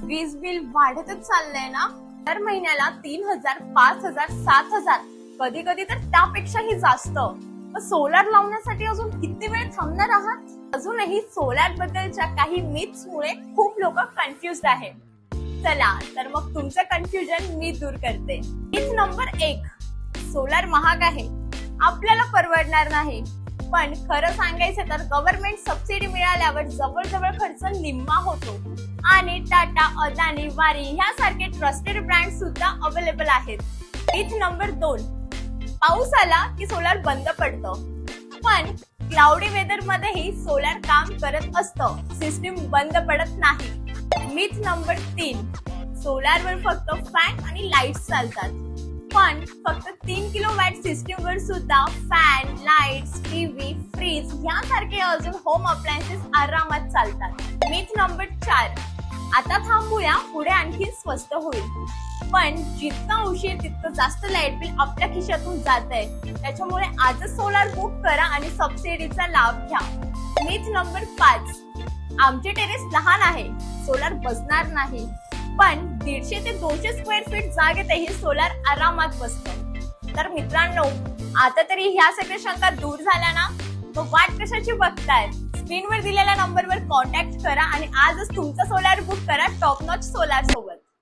वीज बिल वाढतच चाललंय ना। दर महिन्याला 3,000, 5,000, 7,000, कधी कधी तर त्यापेक्षाही जास्त। सोलार लावण्यासाठी अजून किती वेळ थांबणार आहात? अजूनही सोलार बद्दलच्या काही मिथ्समुळे खूप लोक कन्फ्युज्ड आहेत। चला तर मग तुमचं कन्फ्युजन मी दूर करते। मिथ नंबर 1, सोलार महाग आहे, आपल्याला परवडणार नाही। पण खरं सांगायचं तर गव्हर्नमेंट सबसिडी मिळाल्यावर जवळजवळ खर्च निम्मा होतो आणि टाटा, अदानी, वारी ह्यासारखे ट्रस्टेड ब्रँड सुद्धा अवेलेबल आहेत। मिथ नंबर 2, पाऊस आला की सोलार बंद पडतं, पण क्लाउडी वेदर मध्येही सोलार काम करत असतं, सिस्टीम बंद पडत नाही। मिथ नंबर 3, सोलारवर फक्त फॅन आणि लाईट्स चालतात, पण फक्त 3 किलोवॅट सिस्टीम वर सुद्धा फॅन, लाईट्स, टीव्ही, फ्रीज यासारखे अजून होम अप्लायन्सेस आरामात चालतात। मिथ नंबर 4, आता थांबूया, पुढे आणखी स्वस्त होईल। पण जितका उशीर तितकं जास्त लाईट बिल आपल्या खिशातून जातंय, त्याच्यामुळे आजच सोलार बुक करा आणि सबसिडीचा लाभ घ्या। मिथ नंबर 5, आमचे टेरेस लहान आहे, सोलार बसणार नाही, पण 150 ते 200 स्क्वेअर फीट जागेतही सोलार आरामात बसतं। तर मित्रांनो, आता तरी ह्या सगळ्या शंका दूर झाल्या ना? मग वाट कशाची बघताय? स्क्रीनवर दिलेल्या नंबरवर कॉन्टॅक्ट करा आणि आजच तुमचा सोलार बुक करा टॉप नॉच सोलार सोबत।